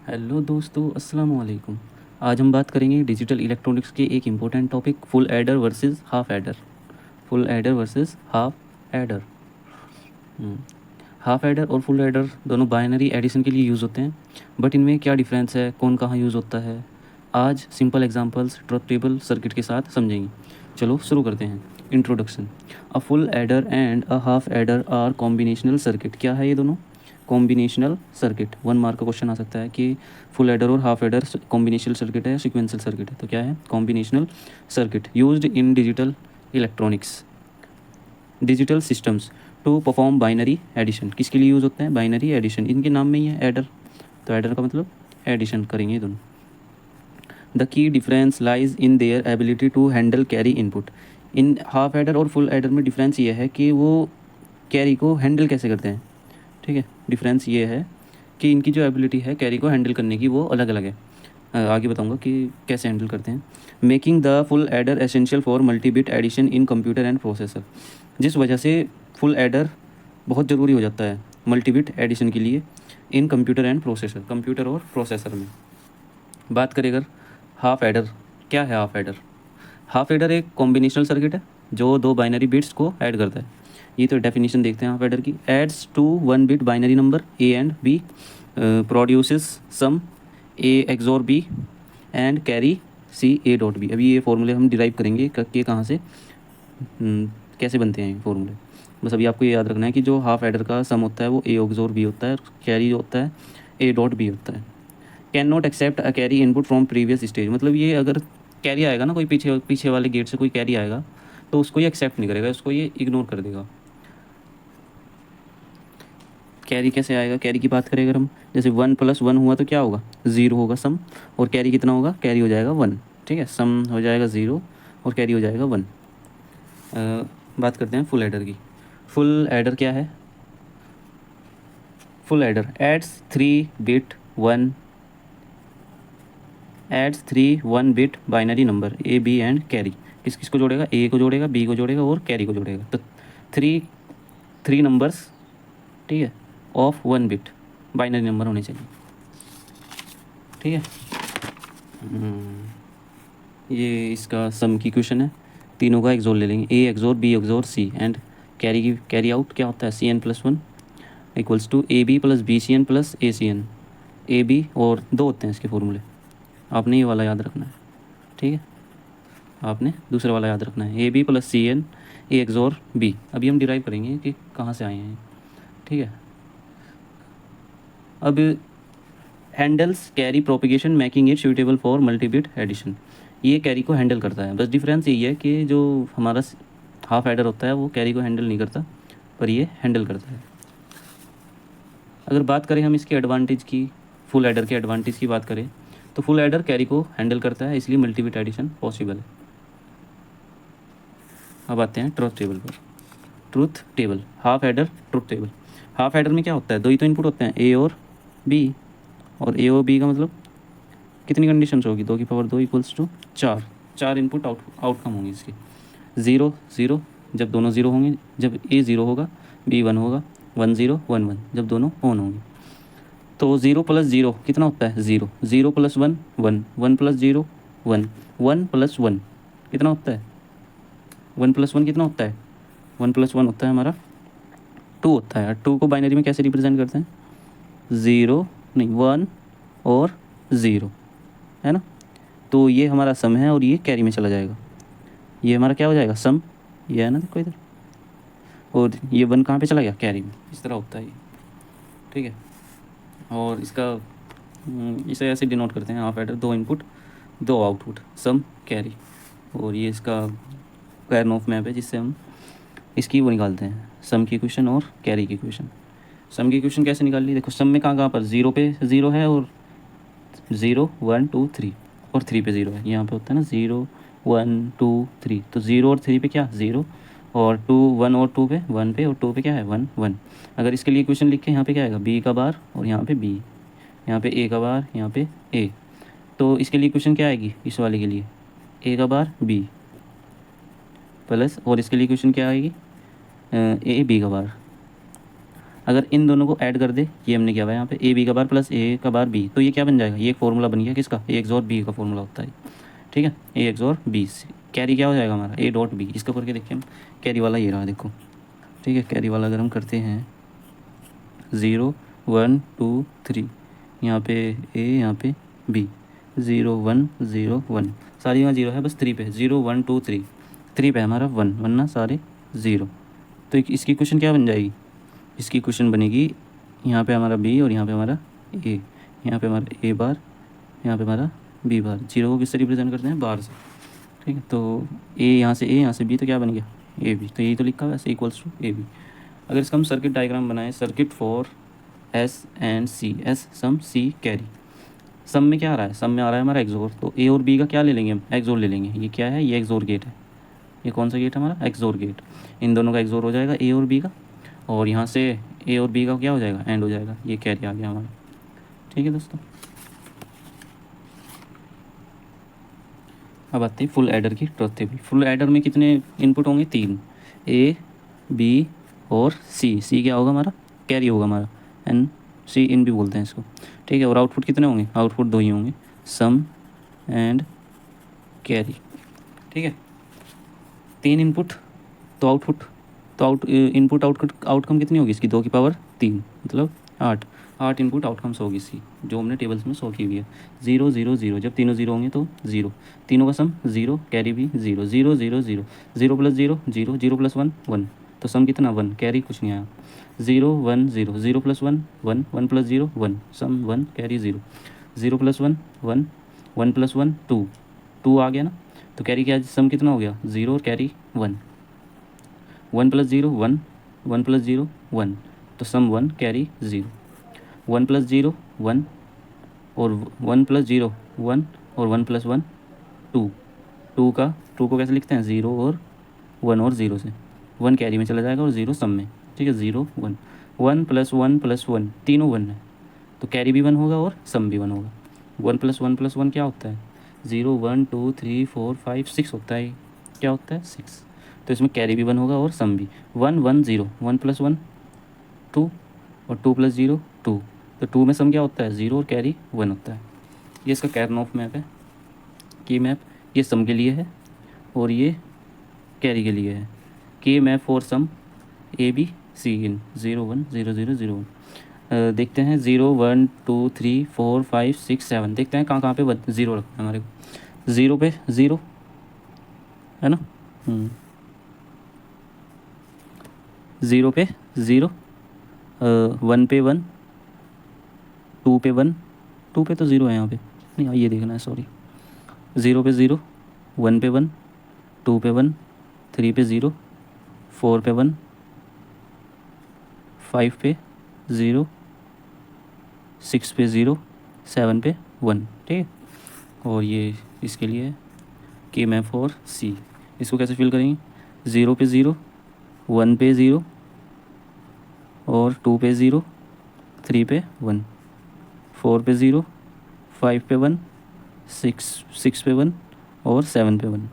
Hello दोस्तों, अस्सलाम वालेकुम। आज हम बात करेंगे डिजिटल इलेक्ट्रॉनिक्स के एक important topic, full adder versus half adder. Full adder versus half adder. Half adder और फुल एडर दोनों बाइनरी एडिशन के लिए यूज़ होते हैं, बट इनमें क्या डिफरेंस है, कौन कहाँ यूज़ होता है, आज simple examples truth table circuit के साथ समझेंगे। चलो शुरू करते हैं। Introduction. A full adder and a half adder are combinational circuit. क्या है ये दोनों? Combinational circuit. 1 मार्क का क्वेश्चन आ सकता है कि फुल एडर और हाफ एडर कॉम्बिनेशनल सर्किट है या सीक्वेंशियल सर्किट है, तो क्या है? Combinational circuit used in digital electronics, digital systems to perform binary addition. किसके लिए यूज़ होते हैं? Binary addition. इनके नाम में ही है एडर, तो एडर का मतलब एडिशन करेंगे ये दोनों। The key difference lies in their ability to handle carry input. इन हाफ एडर और फुल एडर में डिफरेंस ये है कि वो कैरी को हैंडल कैसे करते हैं। ठीक है, डिफरेंस ये है कि इनकी जो एबिलिटी है कैरी को हैंडल करने की वो अलग अलग है। आगे बताऊंगा कि कैसे हैंडल करते हैं। Making the full adder essential for multibit addition in computer and processor. जिस वजह से फुल एडर बहुत ज़रूरी हो जाता है मल्टीबिट एडिशन के लिए इन कंप्यूटर एंड प्रोसेसर, कंप्यूटर और प्रोसेसर में। बात करें अगर हाफ एडर, क्या है हाफ एडर? हाफ एडर एक कॉम्बिनेशनल सर्किट है जो दो बाइनरी बिट्स को ऐड करता है। ये तो डेफिनेशन देखते हैं हाफ एडर की। Adds two one bit binary number A and B, produces sum A XOR B and carry C A dot B. अभी ये फॉर्मूले हम डिराइव करेंगे कि कहाँ से कैसे बनते हैं ये फॉर्मूले। बस अभी आपको ये याद रखना है कि जो हाफ एडर का सम होता है वो ए एक्सोर बी होता है, कैरी होता है ए डॉट बी होता है। Can not accept a carry input from previous stage. मतलब ये अगर कैरी आएगा ना, कोई पीछे पीछे वाले गेट से कोई कैरी आएगा तो उसको ये एक्सेप्ट नहीं करेगा, उसको ये इग्नोर कर देगा। कैरी कैसे आएगा? कैरी की बात करें अगर हम, जैसे 1+1 हुआ तो क्या होगा? 0 होगा सम, और कैरी कितना होगा? कैरी हो जाएगा 1। ठीक है, सम हो जाएगा 0 और कैरी हो जाएगा 1। बात करते हैं फुल एडर की। फुल एडर क्या है? Full adder adds three one bit binary number A B and carry. किस किस को जोड़ेगा? ए को जोड़ेगा, बी को जोड़ेगा और कैरी को जोड़ेगा। तो थ्री थ्री नंबर्स, ठीक है, ऑफ 1 बिट बाइनरी नंबर होने चाहिए। ठीक है, ये इसका सम की क्वेश्चन है। तीनों का एक्सोर ले लेंगे, A XOR B XOR C and carry की कैरी आउट क्या होता है? CN+1 equals to A B plus B C N plus A C N. A B और दो होते हैं इसके फॉर्मूले, आपने ये वाला याद रखना है। ठीक है, आपने दूसरा वाला याद रखना है, A B plus C N A XOR B. अभी हम डिराइव करेंगे कि कहाँ से आए हैं। ठीक है, अब handles carry propagation making it suitable for multibit addition. ये कैरी को हैंडल करता है, बस डिफरेंस यही है कि जो हमारा हाफ एडर होता है वो कैरी को हैंडल नहीं करता, पर ये हैंडल करता है। अगर बात करें हम इसके एडवांटेज की, फुल एडर के एडवांटेज की बात करें तो फुल एडर कैरी को हैंडल करता है, इसलिए मल्टीबिट एडिशन पॉसिबल है। अब आते हैं ट्रुथ टेबल पर। Truth table, half adder truth table. Half adder में क्या होता है? दो ही तो इनपुट होते हैं, ए और बी, और ए और बी का मतलब कितनी कंडीशंस होगी? 2 की power 2 equals to 4। 4 input outcome होंगे इसके। 0 0 जब दोनों 0 होंगे, जब ए 0 होगा बी 1 होगा, 1 0 1 1 जब दोनों ऑन होंगे। तो 0+0 कितना होता है? 0। 0+1 1, 1+0 1, 1+1 कितना होता है? 1+1 कितना होता है? 1+1 होता है हमारा 2 होता है। 2 को बाइनरी में कैसे रिप्रेजेंट करते हैं? 0 नहीं 1 और 0, है ना। तो ये हमारा सम है और ये कैरी में चला जाएगा। ये हमारा क्या हो जाएगा? सम। ये है ना, देखो इधर, और ये 1 कहाँ पे चला गया? कैरी में। इस तरह होता है ये। ठीक है, और इसका इसे ऐसे डिनोट करते हैं, हाफ एडर 2 इनपुट 2 आउटपुट, सम कैरी। और ये इसका कैरनॉफ मैप है जिससे हम इसकी वो निकालते हैं, सम की इक्वेशन और कैरी की इक्वेशन। सम की इक्वेशन कैसे निकाल ली? देखो सम में कहाँ कहाँ पर 0 पे 0 है, और 0 1 2 3 और 3 पे 0 है। यहाँ पे होता है ना 0 1 2 3, तो 0 और 3 पे क्या? 0, और 2 1 और 2 पे 1 पे, और 2 पे क्या है? 1 1। अगर इसके लिए इक्वेशन लिख के यहाँ पे क्या आएगा? बी का बार और यहाँ पे बी, यहाँ पे ए का बार, यहाँ पे ए। तो इसके लिए इक्वेशन क्या आएगी? इस वाले के लिए ए का बार बी प्लस, और इसके लिए इक्वेशन क्या आएगी? ए बी का बार। अगर इन दोनों को ऐड कर दे, ये हमने किया हुआ है यहाँ पे, ए बी का बार प्लस ए का बार बी, तो ये क्या बन जाएगा, ये एक फॉर्मूला बन गया किसका, ए एक्स और बी का फॉर्मूला होता है, ठीक है, ए एक्स और बी। कैरी क्या हो जाएगा हमारा, ए डॉट बी। इसका करके देखिए हम, कैरी वाला ये रहा देखो, ठीक है। कैरी वाला अगर हम करते हैं 0 1 2 3, यहाँ पे ए, यहाँ पे बी, 0 1 0 1, सारी यहाँ 0 है, बस 3 पे 0 1 2 3, 3 पे हमारा 1, वरना सारे 0। तो इसकी क्वेश्चन क्या बन जाएगी, इसकी क्वेश्चन बनेगी यहाँ पे हमारा बी और यहाँ पे हमारा ए, यहाँ पे हमारा ए बार, यहाँ पे हमारा बी बार। 0 को किससे रिप्रेजेंट करते हैं, बार से, ठीक है। तो ए यहाँ से बी, तो क्या बन गया ए बी, तो यही तो लिखा हुआ है, इक्वल्स टू ए बी। अगर इसका हम सर्किट डायग्राम बनाएं, circuit for S and C, S sum, C carry. Sum में क्या आ रहा है, सम में आ रहा है हमारा एक्सोर, तो ए और बी का क्या ले लेंगे हम, एक्सोर ले लेंगे। ये क्या है, ये एक्सोर गेट है। ये कौन सा गेट है हमारा, एक्सोर गेट। इन दोनों का एक्सोर हो जाएगा ए और बी का, और यहाँ से ए और बी का क्या हो जाएगा, एंड हो जाएगा। ये कैरी आ गया हमारा, ठीक है दोस्तों। अब आते हैं फुल एडर की ट्रुथ टेबल। फुल एडर में कितने इनपुट होंगे, 3, ए बी और सी। सी क्या होगा हमारा, कैरी होगा हमारा, एन सी इन भी बोलते हैं इसको, ठीक है। और आउटपुट कितने होंगे, आउटपुट 2 ही होंगे, सम एंड कैरी, ठीक है। 3 इनपुट तो आउटपुट, तो इनपुट आउटकम कितनी होगी इसकी, 2 की पावर 3, मतलब 8 इनपुट आउटकम्स होगी इसकी, जो हमने टेबल्स में सॉल्व की हुई है। 0 0 0, जब तीनों 0 होंगे तो 0, तीनों का सम 0, कैरी भी 0, 0 0 0, 0 प्लस 0 0, 0 प्लस 1 1, तो सम कितना 1, कैरी कुछ नहीं आया। 0 1 0, 0 प्लस 1 1, 1 प्लस 0 1, सम 1, कैरी 0, 0 प्लस 1 1, 1 प्लस 1 2, 2 आ गया ना, तो कैरी क्या, सम कितना हो गया 0 और कैरी 1, 1 प्लस 0 1, 1 प्लस 0 1, तो सम 1, कैरी 0, 1 प्लस 0 1, और 1 प्लस 0 1, और 1 प्लस 1 2, 2 को कैसे लिखते हैं, 0 और 1 और 0 से, 1 कैरी में चला जाएगा और 0 सम में, ठीक है। 0 1, 1 प्लस 1 प्लस 1, तीनों 1 है, तो कैरी भी 1 होगा और सम भी 1 होगा। 1 प्लस 1 क्या होता है, 0 1 2 3 4 5 6 होता है, क्या होता है 6, तो इसमें कैरी भी 1 होगा और सम भी 1 1 0, 1 प्लस 1 2, और 2 प्लस 0 2, तो 2 में सम क्या होता है 0 और कैरी 1 होता है। ये इसका कैरनॉफ मैप है, की मैप ये सम के लिए है और ये कैरी के लिए है। K map for sum A B C in 0 1 0 0 0 1। देखते हैं 0 1 2 3 4 5 6 7, देखते हैं कहाँ कहाँ पे 0 रखना है हमारे को। 0 पे 0 है ना, 0 पे 0, 1 पे 1, 2 पे 1, 2 पे तो 0 है यहाँ पे, नहीं ये देखना है सॉरी। 0 पे 0, 1 पे 1, 2 पे 1, 3 पे 0, 4 पे 1, 5 पे 0, 6 पे 0, 7 पे 1, ठीक है। और ये इसके लिए के मैप फॉर सी, इसको कैसे फिल करेंगे, 0 पे 0, 1 पे 0, और 2 पे 0, 3 पे 1, 4 पे 0, 5 पे 1, 6 पे 1, और 7 पे 1,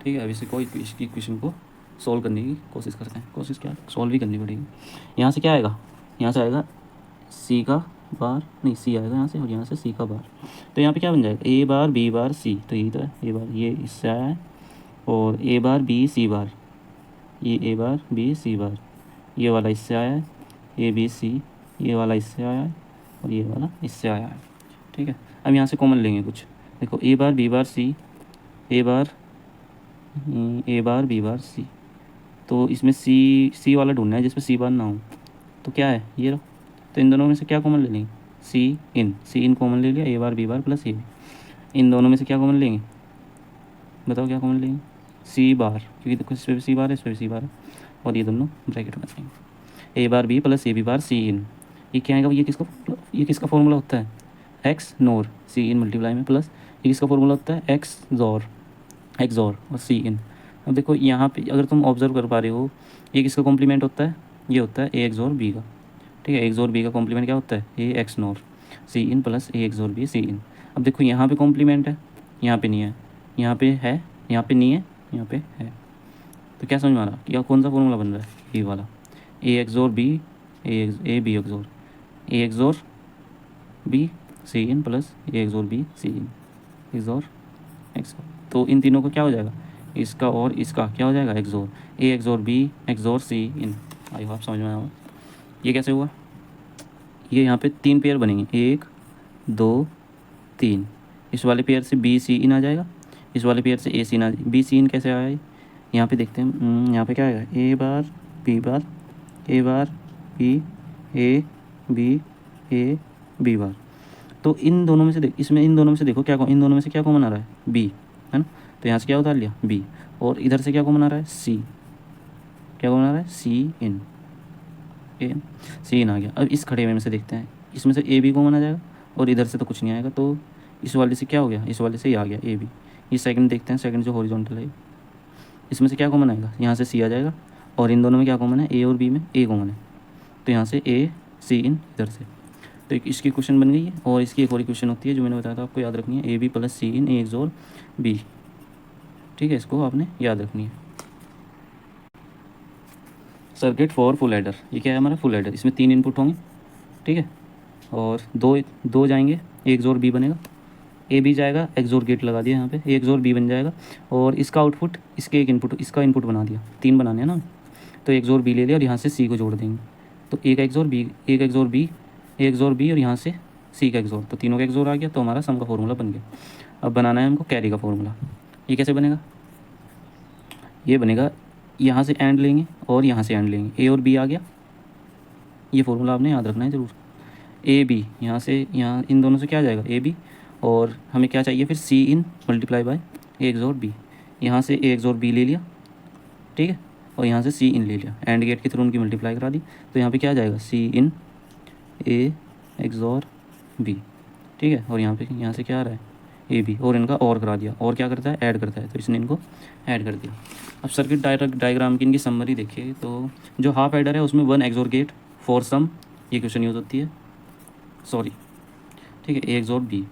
ठीक है। अब इसे कोई इसकी क्वेश्चन को सॉल्व करने की कोशिश करते हैं। कोशिश क्या, सॉल्व भी करनी पड़ेगी। यहाँ से क्या आएगा, यहाँ से आएगा सी का बार, नहीं सी आएगा यहाँ से, और यहाँ से सी का बार, तो यहाँ पे क्या बन जाएगा, ए बार बी बार सी, तो यही तो है ए बार, ये इससे आया है, और ए बार बी सी बार, ये ए बार बी सी बार, ये वाला इससे आया है, ए बी सी, ये वाला इससे आया है, और ये वाला इससे आया है, ठीक है। अब यहाँ से कॉमन लेंगे कुछ, देखो ए बार बी बार सी, ए बार बी बार सी, तो इसमें सी वाला ढूंढना है जिसमें सी बार ना हो, तो क्या है ये लो, तो इन दोनों में से क्या कॉमन ले लेंगे, सी इन कॉमन ले लिया, A bar B bar plus A B. इन दोनों में से क्या कॉमन लेंगे, बताओ क्या कॉमन लेंगे, सी बार, क्योंकि देखो इस पर भी सी बार है, इस पर भी सी बार है, और ये दोनों ब्रैकेट में जाएंगे, A bar B plus A B bar C in. ये क्या आएगा, ये किसका फॉर्मूला होता है, XNOR C in multiply में, प्लस ये किसका फॉर्मूला होता है, एक्स जोर और सी इन। अब देखो यहाँ पे अगर तुम ऑब्जर्व कर पा रहे हो, ये किसका कॉम्प्लीमेंट होता है, ये होता है ए एक्स और बी का, ठीक है। एक्स और बी का कॉम्प्लीमेंट क्या होता है, ए x NOR C in plus A X और बी सी इन। अब देखो यहाँ पे कॉम्प्लीमेंट है, यहाँ पे नहीं है, यहाँ पे है, यहाँ पे नहीं है, यहाँ पे है, तो क्या समझ में आ रहा, या कौन सा फॉर्मूला बन रहा है, ये वाला, ए एक्स और B A B XOR A XOR B C in plus A XOR B C in XOR XOR. तो इन तीनों का क्या हो जाएगा, इसका और इसका क्या हो जाएगा, एक्सोर A XOR B XOR C in. I hope समझ में आया। ये कैसे हुआ, ये यहाँ पे 3 पेयर बनेंगे, 1 2 3। इस वाले पेयर से बी सी इन आ जाएगा, इस वाले पेयर से ए सी इन आ जाएगा। बी सी इन कैसे आया, यहाँ पे देखते हैं। यहाँ पे क्या आएगा, A bar B bar A bar B A B bar. तो इन दोनों में से इसमें इन दोनों में से देखो क्या इन दोनों में से क्या कॉमन आ रहा है, बी है ना। तो यहाँ से क्या उतार लिया, बी। और इधर से क्या कॉमन आ रहा है, सी। क्या कॉमन आ रहा है, सी इन सी इन आ गया। अब इस खड़े हुए में से देखते हैं, इसमें से ए बी कॉमन आ जाएगा और इधर से तो कुछ नहीं आएगा। तो इस वाले से क्या हो गया, इस वाले से ये आ गया ए बी। ये सेकंड देखते हैं, सेकंड जो हॉरिजॉन्टल है, इसमें से क्या कॉमन आएगा, यहाँ से सी आ जाएगा। और इन दोनों में क्या कॉमन है, ए और बी में ए कॉमन है। तो यहाँ से ए सी इन इधर से। तो इसकी क्वेश्चन बन गई है। और इसकी एक और क्वेश्चन होती है जो मैंने बताया था आपको याद रखनी है, A B plus C in A XOR B. ठीक है, इसको आपने याद रखनी है। सर्किट फॉर फुल एडर, ये क्या है हमारा फुल एडर। इसमें 3 इनपुट होंगे, ठीक है, और दो जाएंगे, ए एक्सोर बी बनेगा। ए बी जाएगा, एक्सोर गेट लगा दिया यहाँ पे, ए एक्सोर बी बन जाएगा। और इसका आउटपुट इसके एक इनपुट इसका इनपुट बना दिया, 3 बनाने हैं ना। तो एक्सोर बी ले लिया और यहाँ से सी को जोड़ देंगे। तो एक एक्सोर बी एक एक्सोर बी एक एक्सोर बी और यहाँ से सी का एक्सोर। तो तीनों का एक्सोर आ गया। तो हमारा सम का फॉर्मूला बन गया। अब बनाना है हमको कैरी का फॉर्मूला। ये कैसे बनेगा, ये बनेगा यहाँ से एंड लेंगे और यहाँ से एंड लेंगे, ए और बी आ गया। ये फॉर्मूला आपने याद रखना है ज़रूर। ए बी यहाँ से यहाँ इन दोनों से क्या आ जाएगा, ए बी। और हमें क्या चाहिए फिर, C in multiply by A XOR B. यहाँ से ए एक्सोर बी ले लिया, ठीक है, और यहाँ से सी इन ले लिया, एंड गेट के थ्रू उनकी मल्टीप्लाई करा दी। तो यहाँ पे क्या आ जाएगा, सी इन ए एक्सोर बी, ठीक है। और यहाँ से क्या आ रहा है, ए बी। और इनका और करा दिया, और क्या करता है, ऐड करता है। तो इसने इनको ऐड कर दिया। अब सर्किट डायग्राम की इनकी समरी देखिए। तो जो हाफ एडर है उसमें 1 एक्सोर गेट फॉर सम, ये क्वेश्चन यूज़ होती है, सॉरी, ठीक है, A XOR B.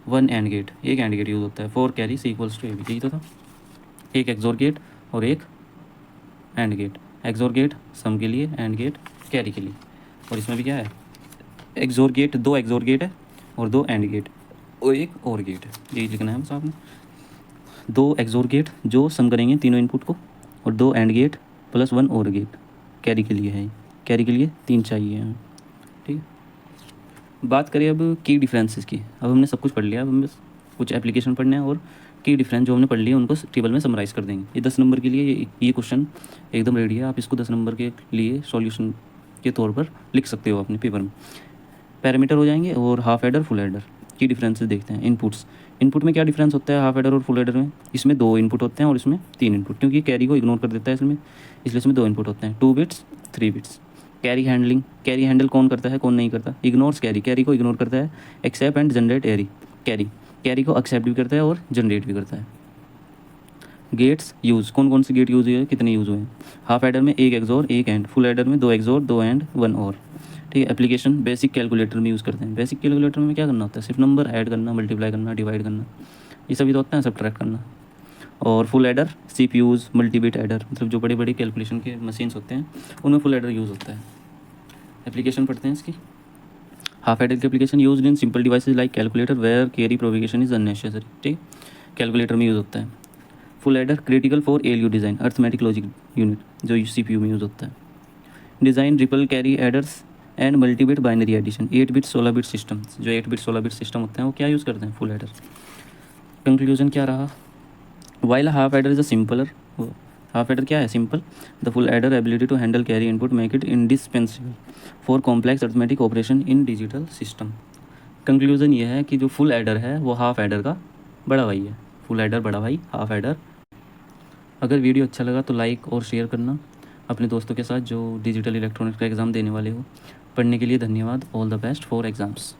1 AND gate, एक एंड गेट यूज़ होता है। 4 carry C equals to A B, यही तो था। एक एक्सोर गेट और एक AND gate, XOR gate sum के लिए, एंड गेट कैरी के लिए। और इसमें भी क्या है, एक्सोर गेट, 2 एक्सोर गेट है और 2 एंड गेट और एक और गेट है, यही लिखना है बस आपने। 2 एक्सोर गेट जो सम करेंगे तीनों इनपुट को, और 2 एंड गेट प्लस 1 और गेट कैरी के लिए है। कैरी के लिए 3 चाहिए हमें, ठीक है। बात करें अब की डिफरेंसेस की। अब हमने सब कुछ पढ़ लिया, अब हम बस कुछ एप्लीकेशन पढ़ने हैं और की डिफरेंस जो हमने पढ़ लिया उनको टेबल में समराइज़ कर देंगे। ये 10 नंबर के लिए ये क्वेश्चन एकदम रेडी है। आप इसको 10 नंबर के लिए सॉल्यूशन के तौर पर लिख सकते हो अपने पेपर में। पैरामीटर हो जाएंगे और हाफ एडर फुल एडर की डिफरेंसेस देखते हैं। इनपुट में क्या डिफरेंस होता है हाफ एडर और फुल एडर में, इसमें 2 इनपुट होते हैं और इसमें 3 इनपुट, क्योंकि कैरी को इग्नोर कर देता है इसमें, इसलिए इसमें 2 इनपुट होते हैं, 2 बिट्स 3 बिट्स। कैरी हैंडल कौन करता है कौन नहीं करता, इग्नोर्स कैरी को इग्नोर करता है, एक्सेप्ट एंड जनरेट कैरी को एक्सेप्ट भी करता है और जनरेट भी करता है। गेट्स यूज़, कौन से गेट यूज़ हुए हैं, कितने यूज़ हुए हैं। हाफ एडर में 1 एक्सोर 1 एंड, फुल एडर में 2 एक्सोर 2 एंड 1 और, ठीक है। एप्लीकेशन बेसिक कैलकुलेटर में यूज़ करते हैं। बेसिक कैलकुलेटर में क्या करना होता है, सिर्फ नंबर ऐड करना, मल्टीप्लाई करना, डिवाइड करना, ये सभी तो होता है, सब्ट्रैक्ट करना। और फुल एडर सीपीयूज़, मल्टीबिट एडर, मतलब जो बड़े बड़े कैलकुलेशन के मशीन्स होते हैं उनमें फुल एडर यूज़ होता है। एप्लीकेशन पढ़ते हैं इसकी। हाफ एडर की application used in simple devices like calculator where carry propagation is unnecessary, ठीक, कैलकुलेटर में यूज़ होता है। Full adder critical for ALU design, arithmetic logic unit, जो सीपीयू में यूज़ होता है। Design triple carry adders and multibit binary addition, 8 bit 16 bit system, जो 8 bit 16 bit system होते हैं वो क्या यूज़ करते हैं, फुल एडर। कंक्लूजन क्या रहा, while half adder is a simpler, half adder क्या है, simple, the full adder ability to handle carry input make it indispensable for complex arithmetic operation in digital system. Conclusion ये है कि जो full adder है वो हाफ एडर का बड़ा भाई है, फुल एडर बड़ा भाई, हाफ एडर। अगर वीडियो अच्छा लगा तो लाइक और शेयर करना अपने दोस्तों के साथ जो डिजिटल इलेक्ट्रॉनिक्स का एग्ज़ाम देने वाले हो। पढ़ने के लिए धन्यवाद। All the best for exams.